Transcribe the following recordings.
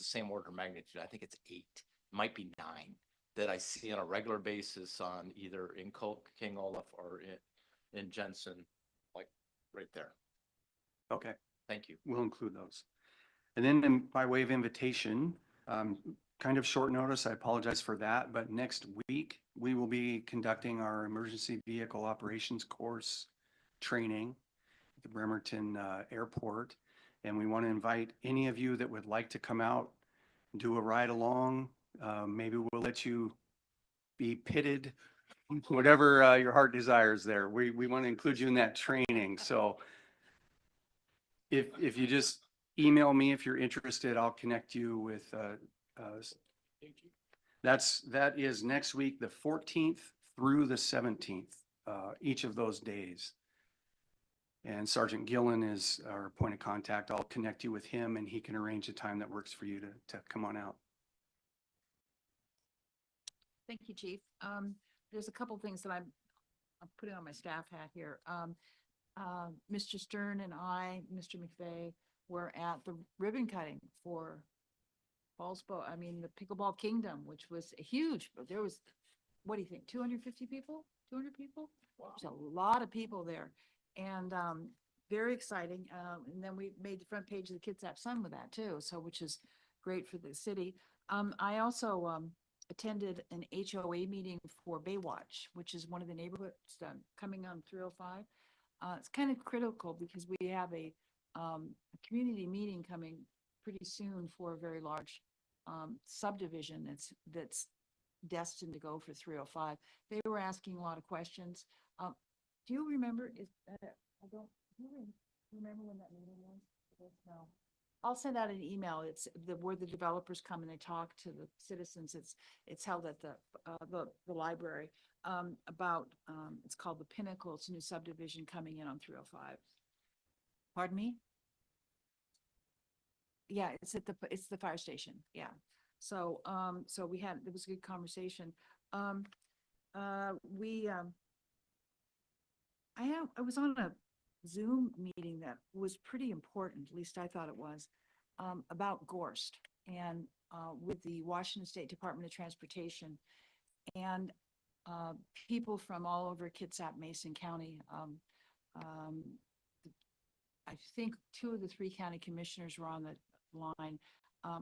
same order of magnitude. I think it's 8, might be 9 that I see on a regular basis on either in King Olaf or in Jensen, like right there. Okay, Thank you. we'll include those. And then by way of invitation, kind of short notice, I apologize for that, but next week we will be conducting our emergency vehicle operations course training at the Bremerton Airport. And we want to invite any of you that would like to come out, do a ride along. Maybe we'll let you be pitted, whatever your heart desires there. We want to include you in that training. So if you just email me if you're interested, I'll connect you with, that is next week, the 14th through the 17th, each of those days. And Sergeant Gillen is our point of contact. I'll connect you with him and he can arrange a time that works for you to come on out. Thank you, Chief. There's a couple things that I'm putting on my staff hat here. Mr. Stern and I, Mr. McVeigh, were at the ribbon cutting for the Pickleball Kingdom, which was huge. But there was, what do you think, 250 people? 200 people? Wow. There's a lot of people there. And very exciting. And then we made the front page of the Kitsap Sun with that too, so which is great for the city. I also attended an HOA meeting for Baywatch, which is one of the neighborhoods coming on 305. It's kind of critical because we have a community meeting coming pretty soon for a very large subdivision that's destined to go for 305. They were asking a lot of questions. Do you remember? Do you remember when that meeting was? No. I'll send out an email. It's where the developers come and they talk to the citizens. It's held at the library about it's called the Pinnacle. It's a new subdivision coming in on 305. Pardon me? Yeah, it's the fire station. Yeah. So it was a good conversation. I was on a Zoom meeting that was pretty important, at least I thought it was, about Gorst and with the Washington State Department of Transportation and people from all over Kitsap, Mason County. I think 2 of the 3 county commissioners were on the line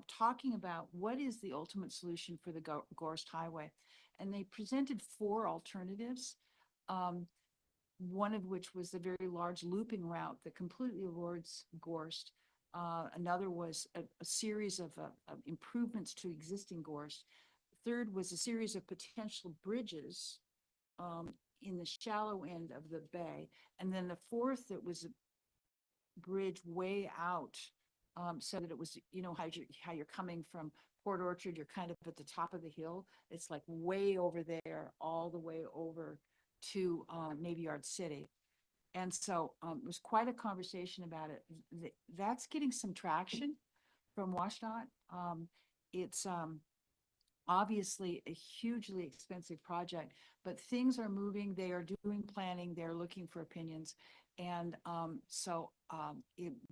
talking about what is the ultimate solution for the Gorst Highway. And they presented 4 alternatives. One of which was a very large looping route that completely avoids Gorst. Another was a series of improvements to existing Gorst. Third was a series of potential bridges in the shallow end of the bay. And then the fourth, that was a bridge way out so that it was, how you're coming from Port Orchard, you're kind of at the top of the hill. It's like way over there, all the way over to Navy Yard City. And so it was quite a conversation about it. That's getting some traction from WashDOT. It's obviously a hugely expensive project, but things are moving. They are doing planning. They're looking for opinions. And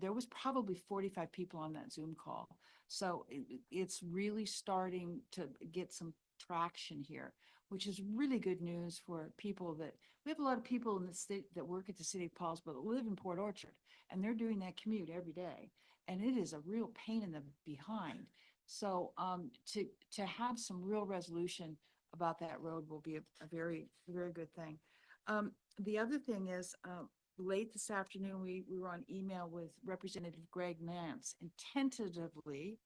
there was probably 45 people on that Zoom call. So it's really starting to get some traction here, which is really good news for people we have a lot of people in the state that work at the city of Paulsboro that live in Port Orchard, and they're doing that commute every day. And it is a real pain in the behind. So to have some real resolution about that road will be a very, very good thing. The other thing is late this afternoon, we were on email with Representative Greg Nance, and tentatively,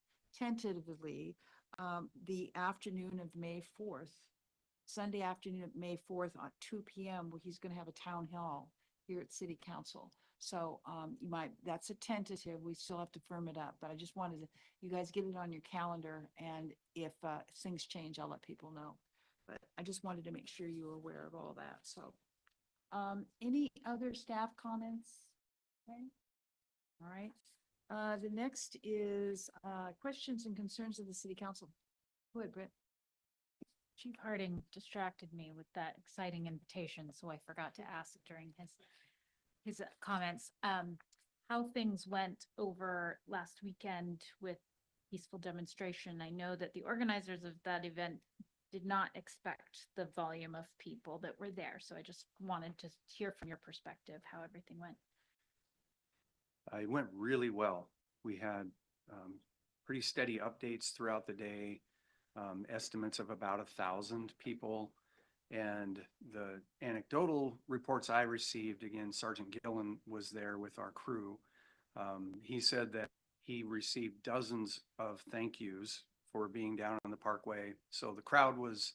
the afternoon of May 4th, Sunday afternoon of May 4th at 2 p.m., where he's going to have a town hall here at City Council. So that's a tentative. We still have to firm it up, but I just wanted you guys get it on your calendar. And if things change, I'll let people know. But I just wanted to make sure you were aware of all that. So any other staff comments? Okay. All right. The next is questions and concerns of the City Council. Go ahead, Britt. Chief Harding distracted me with that exciting invitation, so I forgot to ask during his comments how things went over last weekend with peaceful demonstration. I know that the organizers of that event did not expect the volume of people that were there. So I just wanted to hear from your perspective how everything went. It went really well. We had pretty steady updates throughout the day, estimates of about 1,000 people. And the anecdotal reports I received, again, Sergeant Gillen was there with our crew. He said that he received dozens of thank yous for being down on the parkway. So the crowd was,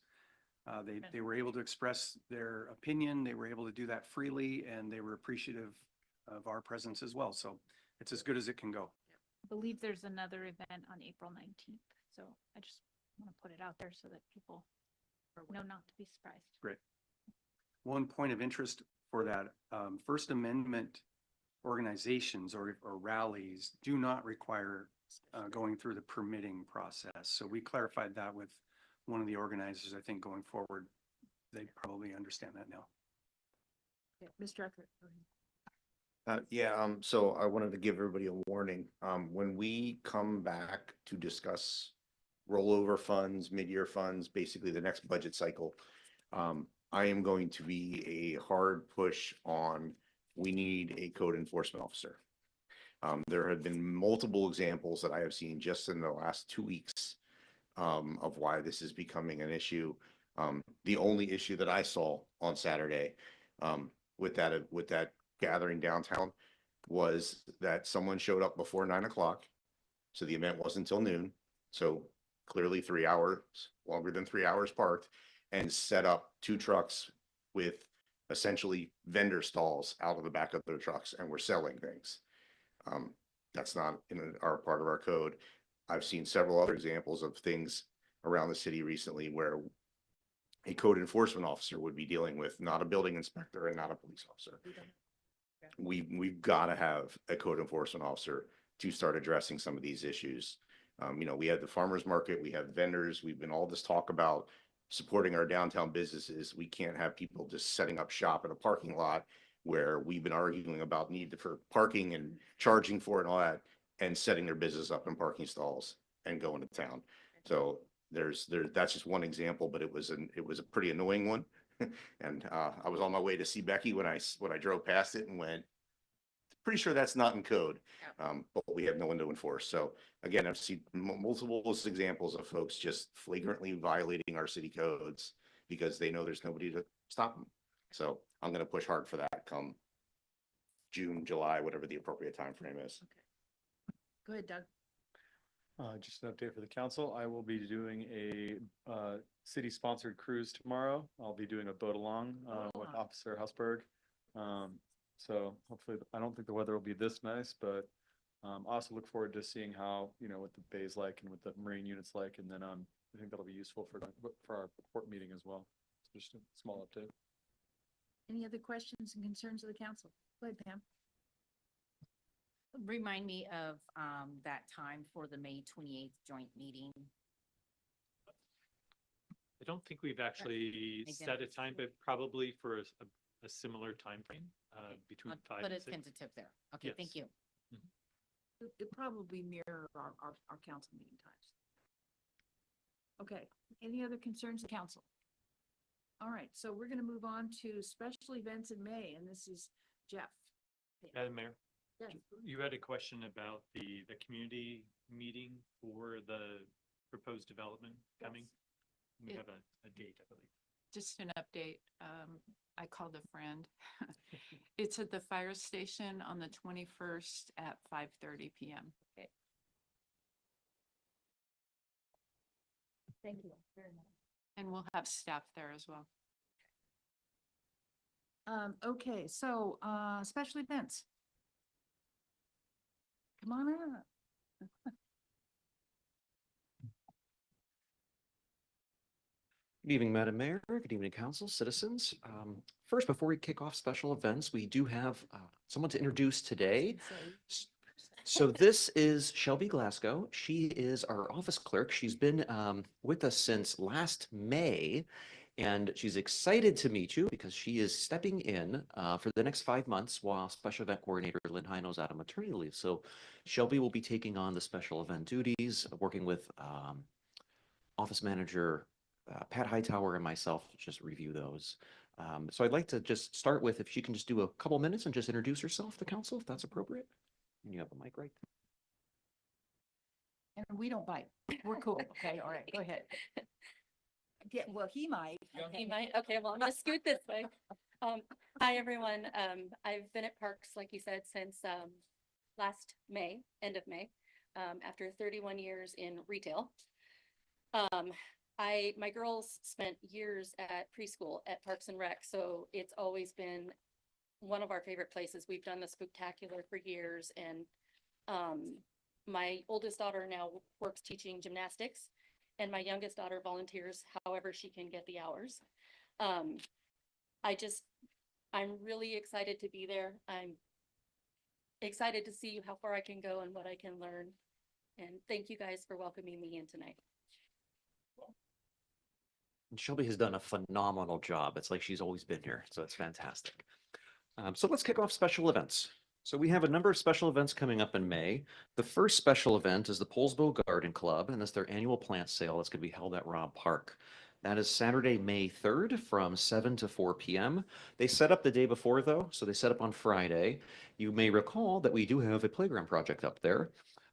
they were able to express their opinion. They were able to do that freely, and they were appreciative of our presence as well. So it's as good as it can go. I believe there's another event on April 19th. So I just want to put it out there so that people know not to be surprised. Great. One point of interest for that, First Amendment organizations or rallies do not require going through the permitting process. So we clarified that with one of the organizers. I think going forward, they probably understand that now. Okay, Mr. Eckert. Go ahead. So I wanted to give everybody a warning. When we come back to discuss rollover funds, mid-year funds, basically the next budget cycle, I am going to be a hard push on, we need a code enforcement officer. There have been multiple examples that I have seen just in the last 2 weeks of why this is becoming an issue. The only issue that I saw on Saturday with that gathering downtown was that someone showed up before 9 o'clock. So the event wasn't until noon. So clearly 3 hours, longer than 3 hours parked, and set up 2 trucks with essentially vendor stalls out of the back of their trucks, and were selling things. That's not in our part of our code. I've seen several other examples of things around the city recently where a code enforcement officer would be dealing with, not a building inspector and not a police officer. We've got to have a code enforcement officer to start addressing some of these issues. We have the farmers market, we have vendors, we've been all this talk about supporting our downtown businesses. We can't have people just setting up shop in a parking lot where we've been arguing about need for parking and charging for it and all that, and setting their business up in parking stalls and going to town. So that's just one example, but it was a pretty annoying one. And I was on my way to see Becky when I drove past it and went, pretty sure that's not in code, but we have no one to enforce. So again, I've seen multiple examples of folks just flagrantly violating our city codes because they know there's nobody to stop them. So I'm going to push hard for that come June, July, whatever the appropriate time frame is. Go ahead, Doug. Just an update for the council. I will be doing a city-sponsored cruise tomorrow. I'll be doing a boat along with Officer Husberg. So hopefully, I don't think the weather will be this nice, but I also look forward to seeing how, what the bay's like and what the marine unit's like. And then I think that'll be useful for our port meeting as well. So just a small update. Any other questions and concerns of the council? Go ahead, Pam. Remind me of that time for the May 28th joint meeting. I don't think we've actually set a time, but probably for a similar time frame between 5 But and it's 6. tentative there. Okay, thank Yes. you. It probably mirror our council meeting times. Okay, any other concerns of council? All right, so we're going to move on to special events in May, and this is Jeff. Madam Mayor, Yes. you had a question about the community meeting for the proposed development coming. We It- have a date, I believe. Just an update. I called a friend. It's at the fire station on the 21st at 5:30 PM. Thank you very much. And we'll have staff there as well. Okay, so, special events. Come on up. Good evening, Madam Mayor. Good evening, Council, citizens. First, before we kick off special events, we do have someone to introduce today. So this is Shelby Glasgow. She is our office clerk. She's been with us since last May, And she's excited to meet you because she is stepping in for the next 5 months while Special Event Coordinator Lynn Hino's out on maternity leave. So Shelby will be taking on the special event duties, working with Office Manager Pat Hightower and myself to just review those. So I'd like to just start with if she can just do a couple minutes and just introduce herself to council, if that's appropriate. And you have the mic right. And we don't bite. We're cool. Okay, all right, go ahead. Yeah, well, he might. You might, okay, well, I'm gonna scoot this way. Hi, everyone. I've been at Parks, like you said, since, last May, end of May, after 31 years in retail. My girls spent years at preschool at Parks and Rec, so it's always been one of our favorite places. We've done the Spooktacular for years, and, my oldest daughter now works teaching gymnastics, and my youngest daughter volunteers however she can get the hours. I'm really excited to be there. I'm excited to see how far I can go and what I can learn. And thank you guys for welcoming me in tonight. And Shelby has done a phenomenal job. It's like she's always been here, so it's fantastic. So let's kick off special events. So we have a number of special events coming up in May. The first special event is the Poulsbo Garden Club, and that's their annual plant sale that's going to be held at Robb Park. That is Saturday, May 3rd from 7 to 4 p.m. They set up the day before, though, so they set up on Friday. You may recall that we do have a playground project up there,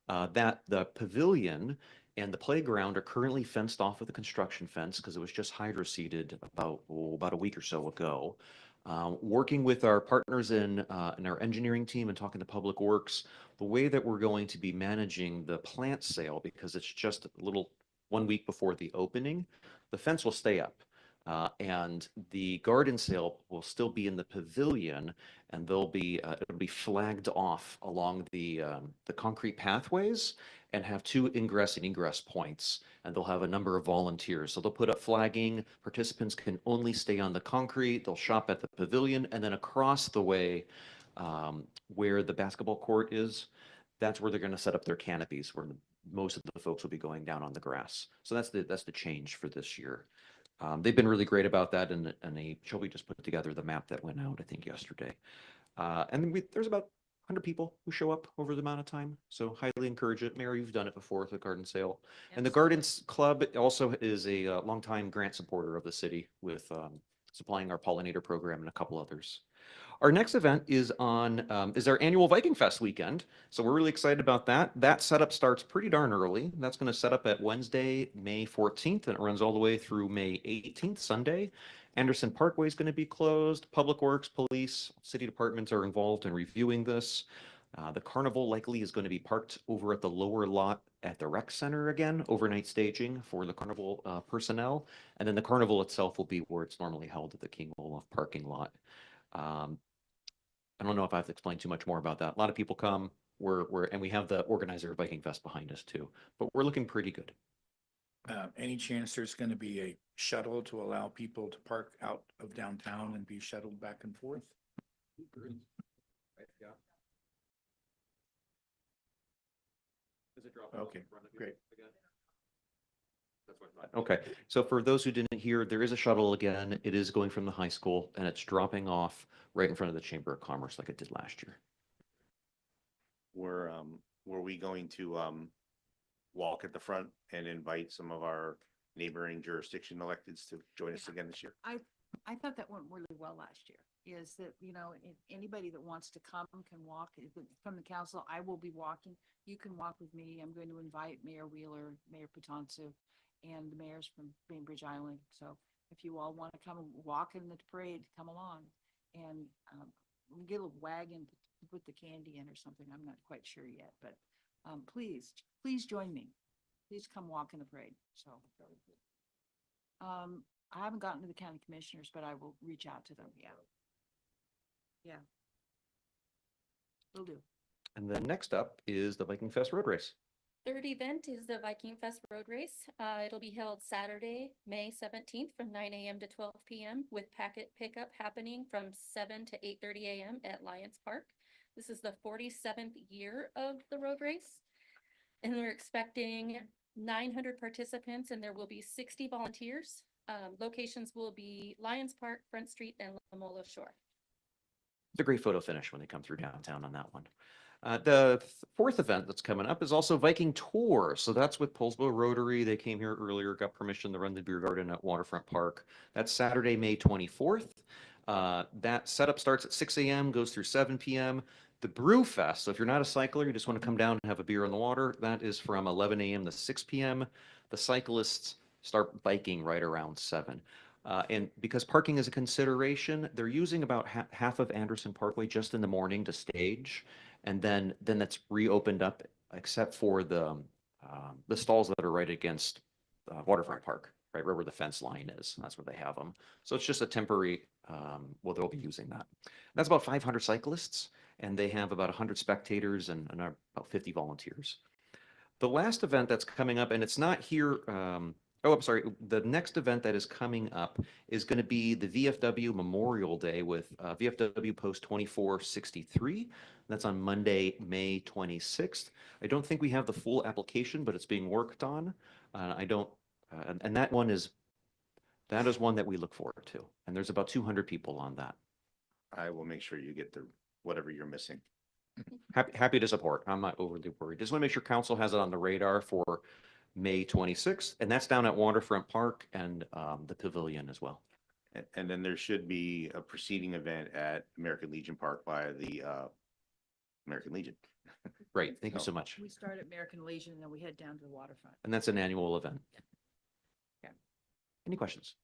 that the pavilion and the playground are currently fenced off with a construction fence because it was just hydro-seeded about a week or so ago. Working with our partners in our engineering team and talking to Public Works, the way that we're going to be managing the plant sale, because it's just a little 1 week before the opening, the fence will stay up. And the garden sale will still be in the pavilion, and it'll be flagged off along the concrete pathways and have two ingress and egress points, and they'll have a number of volunteers. So they'll put up flagging. Participants can only stay on the concrete. They'll shop at the pavilion, and then across the way where the basketball court is, that's where they're going to set up their canopies, where most of the folks will be going down on the grass. So that's the change for this year. They've been really great about that, and Shelby just put together the map that went out, I think, yesterday. And there's about 100 people who show up over the amount of time, so highly encourage it. Mary, you've done it before with the garden sale. And the Gardens Club also is a longtime grant supporter of the city with supplying our pollinator program and a couple others. Our next event is is our annual Viking Fest weekend. So we're really excited about that. That setup starts pretty darn early. That's going to set up at Wednesday, May 14th, and it runs all the way through May 18th, Sunday. Anderson Parkway is going to be closed. Public Works, police, city departments are involved in reviewing this. The carnival likely is going to be parked over at the lower lot at the rec center again, overnight staging for the carnival personnel. And then the carnival itself will be where it's normally held at the King Olaf parking lot. I don't know if I have to explain too much more about that. A lot of people come. And we have the organizer of Viking Fest behind us too, but we're looking pretty good. Any chance there's going to be a shuttle to allow people to park out of downtown and be shuttled back and forth? Okay, great. Okay, so for those who didn't hear, there is a shuttle again. It is going from the high school, and it's dropping off right in front of the Chamber of Commerce like it did last year. Were we going to walk at the front and invite some of our neighboring jurisdiction electeds to join us again this year? I thought that went really well last year, is that, anybody that wants to come can walk from the council. I will be walking. You can walk with me. I'm going to invite Mayor Wheeler, Mayor Patonsu, and the mayors from Bainbridge Island. So if you all want to come and walk in the parade, come along. And we'll get a wagon to put the candy in or something. I'm not quite sure yet, but please join me. Please come walk in the parade. So I haven't gotten to the county commissioners, but I will reach out to them. Yeah. Will do. And then next up is the Viking Fest Road Race. Third event is the Viking Fest Road Race. It'll be held Saturday, May 17th from 9 a.m. to 12 p.m. with packet pickup happening from 7 to 8:30 a.m. at Lions Park. This is the 47th year of the road race, and we're expecting 900 participants, and there will be 60 volunteers. Locations will be Lions Park, Front Street, and Lamolo Shore. It's a great photo finish when they come through downtown on that one. The fourth event that's coming up is also Viking Tour. So that's with Poulsbo Rotary. They came here earlier, got permission to run the beer garden at Waterfront Park. That's Saturday, May 24th. That setup starts at 6 a.m., goes through 7 p.m. The Brew Fest, so if you're not a cycler, you just want to come down and have a beer on the water, that is from 11 a.m. to 6 p.m. The cyclists start biking right around 7. And because parking is a consideration, they're using about half of Anderson Parkway just in the morning to stage. And then that's reopened up, except for the stalls that are right against Waterfront Park, right where the fence line is. That's where they have them. So it's just a temporary, well, they'll be using that. That's about 500 cyclists, and they have about 100 spectators and about 50 volunteers. The last event that's coming up, and it's not here, oh, I'm sorry. The next event that is coming up is going to be the VFW Memorial Day with VFW Post 2463. That's on Monday, May 26th. I don't think we have the full application, but it's being worked on. And that is one that we look forward to. And there's about 200 people on that. I will make sure you get the, whatever you're missing. Happy to support. I'm not overly worried. Just want to make sure council has it on the radar for May 26th, and that's down at Waterfront Park and the Pavilion as well. And then there should be a preceding event at American Legion Park by the American Legion. Great, thank you so much. We start at American Legion and then we head down to the waterfront. And that's an annual event. Yeah. Any questions?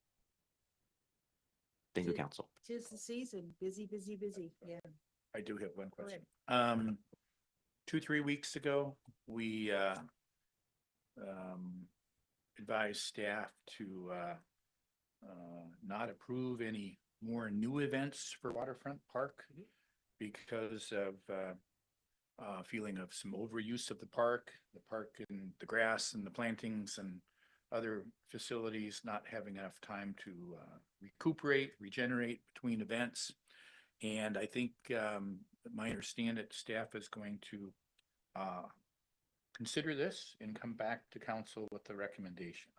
Thank you, Tis- council. Tis the season, busy, busy, busy. Yeah. I do have one Go question. ahead. 2-3 weeks ago, we advised staff to not approve any more new events for Waterfront Park because of feeling of some overuse of the park and the grass and the plantings and other facilities not having enough time to recuperate, regenerate between events. And I think my understanding, staff is going to consider this and come back to council with the recommendation.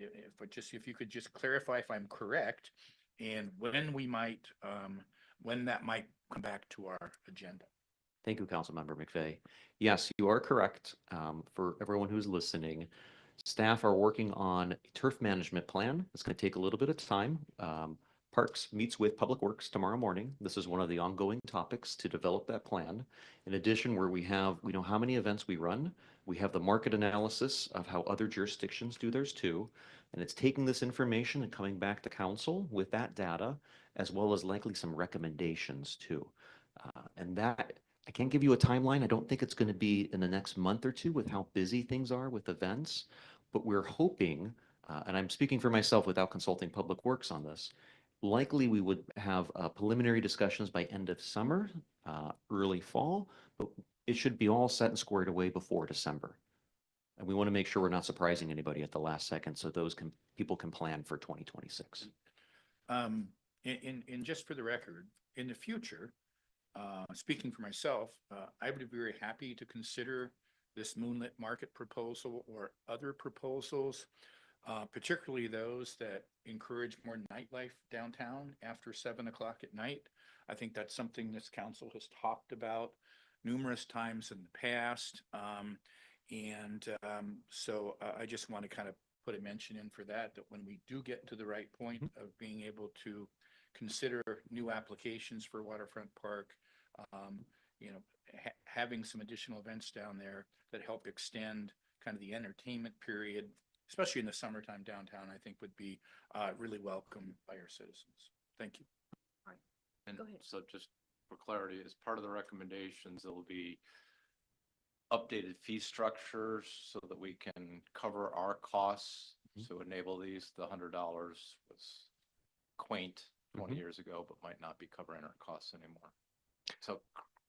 If you could just clarify if I'm correct and when that might come back to our agenda. Thank you, Councilmember McVeigh. Yes, you are correct. For everyone who's listening, staff are working on a turf management plan. It's going to take a little bit of time. Parks meets with Public Works tomorrow morning. This is one of the ongoing topics to develop that plan. In addition, where we know how many events we run. We have the market analysis of how other jurisdictions do theirs too. And it's taking this information and coming back to council with that data, as well as likely some recommendations too. And that, I can't give you a timeline. I don't think it's going to be in the next month or two with how busy things are with events, but we're hoping, and I'm speaking for myself without consulting Public Works on this, likely we would have preliminary discussions by end of summer, early fall, but it should be all set and squared away before December. And we want to make sure we're not surprising anybody at the last second, so people can plan for 2026. And just for the record, in the future, speaking for myself, I would be very happy to consider this Moonlit Market proposal or other proposals, particularly those that encourage more nightlife downtown after 7 o'clock at night. I think that's something this council has talked about numerous times in the past. So I just want to kind of put a mention in for that when we do get to the right point of being able to consider new applications for Waterfront Park, having some additional events down there that help extend kind of the entertainment period, especially in the summertime downtown, I think would be really welcome by our citizens. Thank you. And Go ahead. so just for clarity, as part of the recommendations, there will be updated fee structures so that we can cover our costs to enable these. The $100 was quaint 20 years ago, but might not be covering our costs anymore. So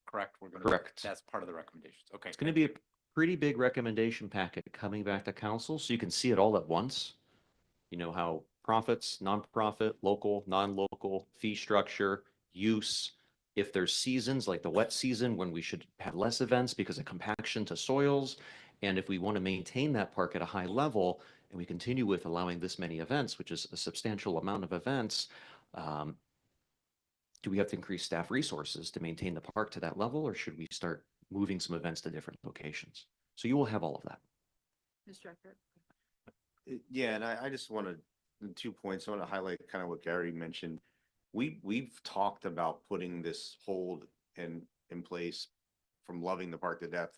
correct, Correct. That's part of the recommendations. Okay. It's going to be a pretty big recommendation packet coming back to council, so you can see it all at once. You know how profits, nonprofit, local, non-local, fee structure, use, if there's seasons like the wet season when we should have less events because of compaction to soils, and if we want to maintain that park at a high level, and we continue with allowing this many events, which is a substantial amount of events, do we have to increase staff resources to maintain the park to that level, or should we start moving some events to different locations? So you will have all of that. Mr. Eckert? Yeah, and I just want to, 2 points, I want to highlight kind of what Gary mentioned. We've talked about putting this hold in place from loving the park to death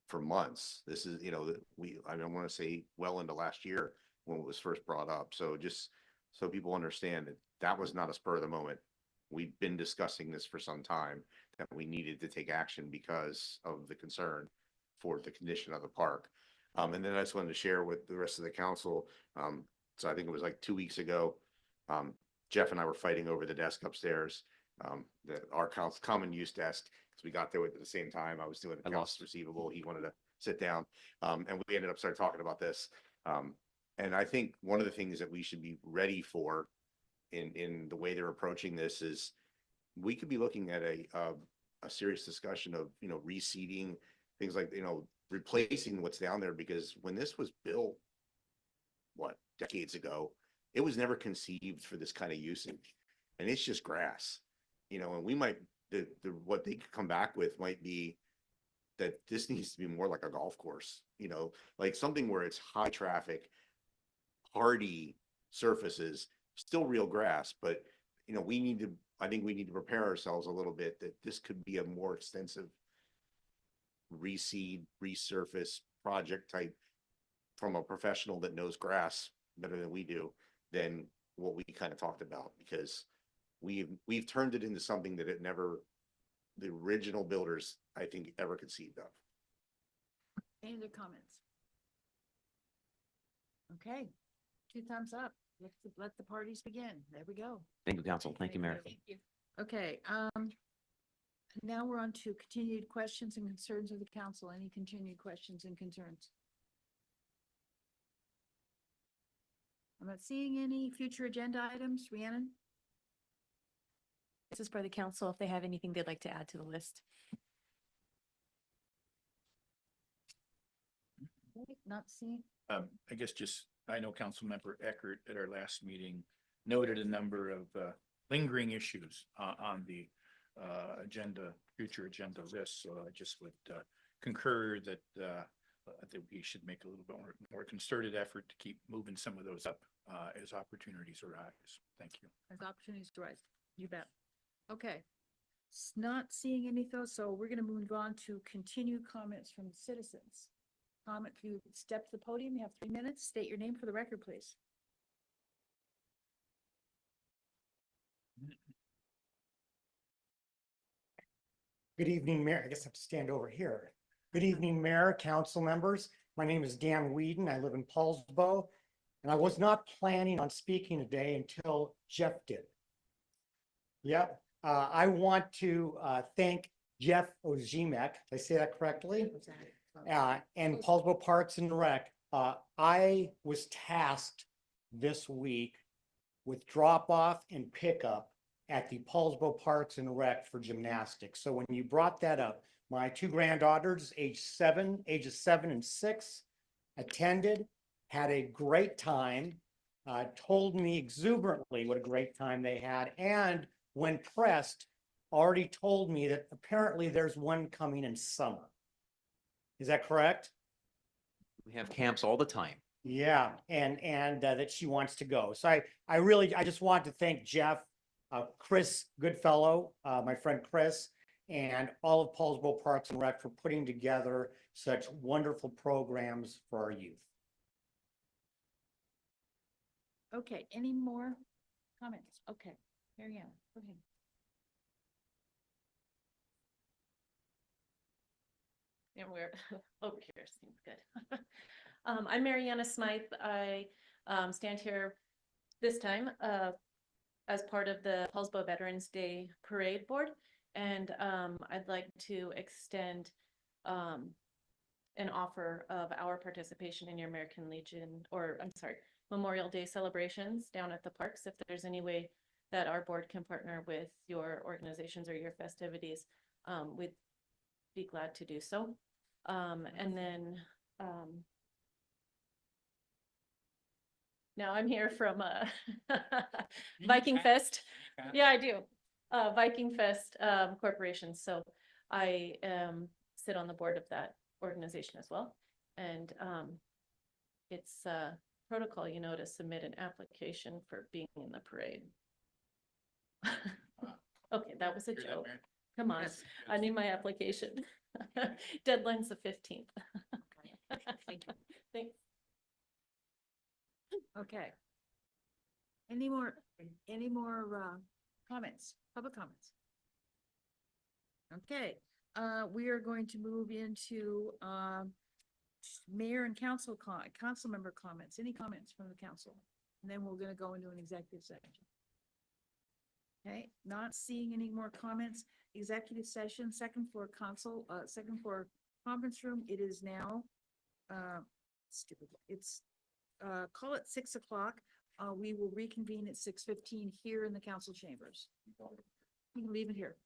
for months. This is, I don't want to say well into last year when it was first brought up. So just so people understand that was not a spur of the moment. We've been discussing this for some time, that we needed to take action because of the concern for the condition of the park. And then I just wanted to share with the rest of the council. So I think it was like 2 weeks ago, Jeff and I were fighting over the desk upstairs, our common use desk, because we got there at the same time. I was doing accounts receivable. He wanted to sit down. And we ended up starting talking about this. And I think one of the things that we should be ready for in the way they're approaching this is we could be looking at a serious discussion of, reseeding, things like, replacing what's down there, because when this was built, decades ago, it was never conceived for this kind of usage, and it's just grass, and we might, what they could come back with might be that this needs to be more like a golf course, like something where it's high traffic, hardy surfaces, still real grass, but I think we need to prepare ourselves a little bit that this could be a more extensive reseed, resurface project type from a professional that knows grass better than we do, than what we kind of talked about, because we've turned it into something that the original builders, I think, ever conceived of. Any other comments? Okay, 2 thumbs up. Let the parties begin. There we go. Thank you, Council. Thank you, Mayor. Thank you. Okay, now we're on to continued questions and concerns of the council. Any continued questions and concerns? I'm not seeing any future agenda items. Rhiannon? This is for the council if they have anything they'd like to add to the list. Not seeing. I guess I know Councilmember Eckert at our last meeting noted a number of lingering issues on the future agenda list. So I just would concur that we should make a little bit more concerted effort to keep moving some of those up as opportunities arise. Thank you. As opportunities arise, you bet. Okay. Not seeing anything, so we're going to move on to continued comments from citizens. Comment, if you step to the podium, you have 3 minutes. State your name for the record, please. Good evening, Mayor. I guess I have to stand over here. Good evening, Mayor, council members. My name is Dan Whedon. I live in Paulsbo, and I was not planning on speaking today until Jeff did. Yep. I want to thank Jeff Ozimek. Did I say that correctly? And Paulsbo Parks and Rec. I was tasked this week with drop off and pickup at the Paulsbo Parks and Rec for gymnastics. So when you brought that up, my 2 granddaughters, ages 7 and 6, attended, had a great time, told me exuberantly what a great time they had, and when pressed, already told me that apparently there's one coming in summer. Is that correct? We have camps all the time. Yeah, and that she wants to go. So I just want to thank Jeff, Chris Goodfellow, my friend Chris, and all of Paulsbo Parks and Rec for putting together such wonderful programs for our youth. Okay, any more comments? Okay, Marianne, go ahead. And we're over here, seems good. I'm Mariana Smythe. I stand here this time as part of the Paulsbo Veterans Day Parade Board. And I'd like to extend an offer of our participation in your American Legion, or I'm sorry, Memorial Day celebrations down at the parks. If there's any way that our board can partner with your organizations or your festivities, we'd be glad to do so. And then No, I'm here from You Viking can- Fest. you can. Yeah, I do. Viking Fest Corporation. So I sit on the board of that organization as well. And it's protocol, you know, to submit an application for being in the parade. Okay, that was a Hear that, joke. Mary? Come on, I need my application. Deadline's the 15th. Thank you. Thanks. Okay. Any more comments, public comments? Okay, we are going to move into mayor and council member comments. Any comments from the council? And then we're gonna go into an executive session. Okay, not seeing any more comments. Executive session, second floor conference room. It is now it's call it 6 o'clock. We will reconvene at 6:15 here in the council chambers. You can leave it here.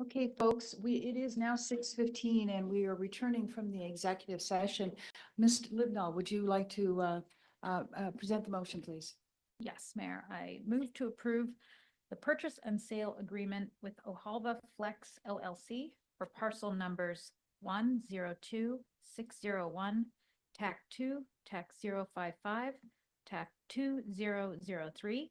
Okay, folks, it is now 6:15 and we are returning from the executive session. Mr. Libnall, would you like to present the motion, please? Yes, Mayor, I move to approve the purchase and sale agreement with Ohalva Flex LLC for parcel numbers 102-601, TAC 2, TAC 055, TAC 2003,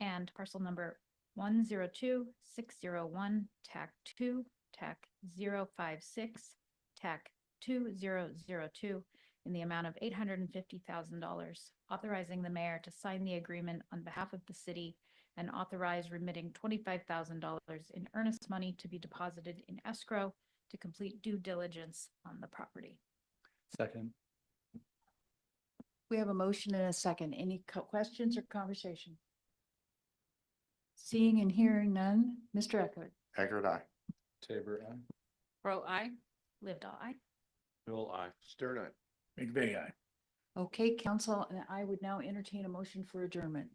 and parcel number 102-601, TAC 2, TAC 056, TAC 2002 in the amount of $850,000, authorizing the mayor to sign the agreement on behalf of the city and authorize remitting $25,000 in earnest money to be deposited in escrow to complete due diligence on the property. Second. We have a motion and a second. Any questions or conversation? Seeing and hearing none. Mr. Eckert. Eckert, aye. Tabor, aye. Pro I. Lived all I. Bill, aye. Stern, aye. McVeigh, aye. Okay, council, and I would now entertain a motion for adjournment.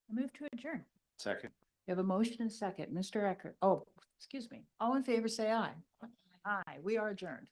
I move to adjourn. Second. We have a motion and a second. Mr. Eckert. Oh, excuse me. All in favor, say aye. Aye, we are adjourned.